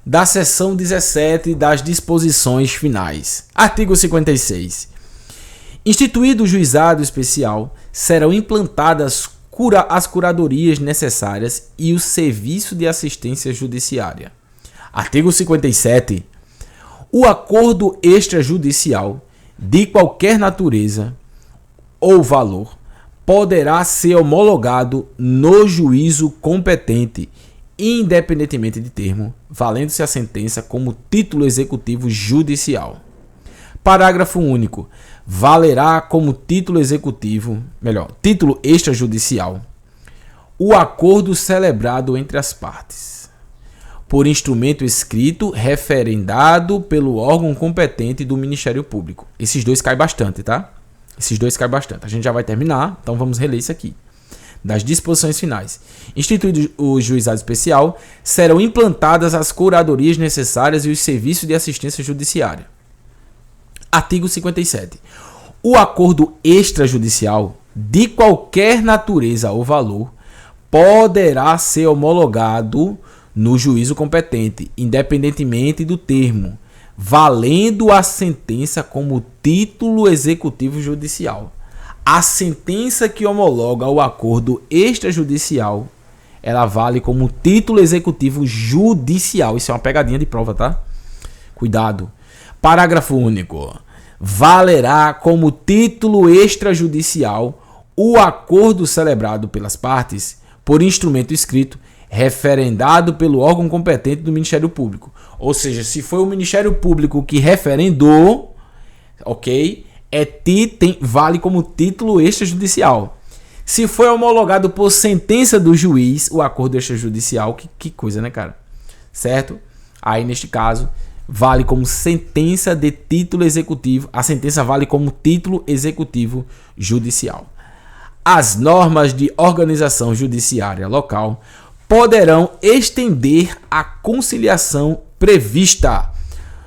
Da seção 17 das disposições finais. Artigo 56. Instituído o juizado especial, serão implantadas as curadorias necessárias e o serviço de assistência judiciária. Artigo 57. O acordo extrajudicial de qualquer natureza ou valor poderá ser homologado no juízo competente, independentemente de termo, valendo-se a sentença como título executivo judicial. Parágrafo único. Valerá como título executivo, título extrajudicial, o acordo celebrado entre as partes, por instrumento escrito referendado pelo órgão competente do Ministério Público. Esses dois caem bastante, tá? Esses dois caem bastante. A gente já vai terminar, então vamos reler isso aqui. Das disposições finais. Instituído o juizado especial, serão implantadas as curadorias necessárias e os serviços de assistência judiciária. Artigo 57. O acordo extrajudicial, de qualquer natureza ou valor, poderá ser homologado no juízo competente, independentemente do termo, valendo a sentença como título executivo judicial. A sentença que homologa o acordo extrajudicial, ela vale como título executivo judicial. Isso é uma pegadinha de prova, tá? Cuidado. Parágrafo único. Valerá como título extrajudicial o acordo celebrado pelas partes por instrumento escrito referendado pelo órgão competente do Ministério Público. Ou seja, se foi o Ministério Público que referendou, ok? Vale como título extrajudicial. Se foi homologado por sentença do juiz, o acordo extrajudicial, que coisa, né, cara? Certo? Aí, neste caso, vale como sentença de título executivo. A sentença vale como título executivo judicial. As normas de organização judiciária local poderão estender a conciliação prevista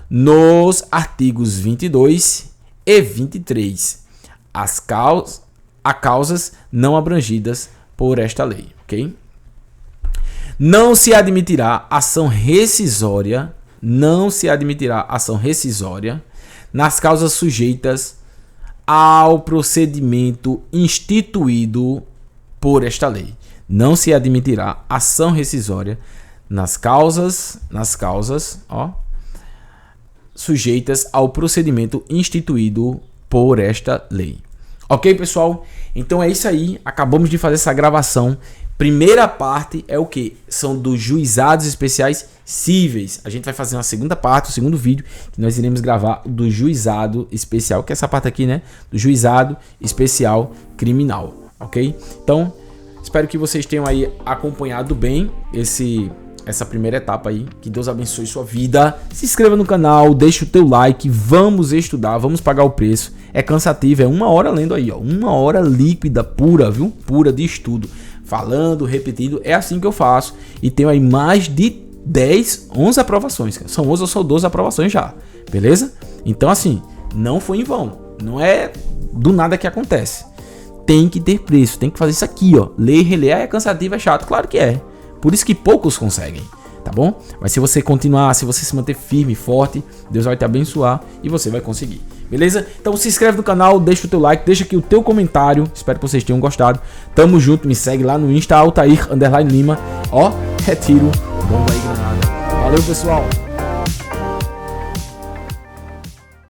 nos artigos 22 e 23 a causas não abrangidas por esta lei, ok? Não se admitirá ação rescisória nas causas sujeitas ao procedimento instituído por esta lei. Não se admitirá ação rescisória nas causas, sujeitas ao procedimento instituído por esta lei. Ok, pessoal? Então é isso aí. Acabamos de fazer essa gravação. Primeira parte é o que? São dos juizados especiais cíveis. A gente vai fazer uma segunda parte, o segundo vídeo, que nós iremos gravar do juizado especial, que é essa parte aqui, né? Do juizado especial criminal, ok? Então, espero que vocês tenham aí acompanhado bem essa primeira etapa aí. Que Deus abençoe sua vida. Se inscreva no canal, deixa o teu like, vamos estudar, vamos pagar o preço. É cansativo, é 1 hora lendo aí, ó. 1 hora líquida, pura, viu? Pura de estudo. Falando, repetindo, é assim que eu faço. E tenho aí mais de 10, 11 aprovações. São 11 ou são 12 aprovações já, beleza? Então assim, não foi em vão. Não é do nada que acontece. Tem que ter preço, tem que fazer isso aqui, ó. Ler e reler, é cansativo, é chato, claro que é. Por isso que poucos conseguem, tá bom? Mas se você continuar, se você se manter firme e forte, Deus vai te abençoar e você vai conseguir. Beleza? Então se inscreve no canal, deixa o teu like, deixa aqui o teu comentário. Espero que vocês tenham gostado. Tamo junto, me segue lá no Insta, Altair_Lima. Ó, retiro, bomba aí, granada. Valeu, pessoal!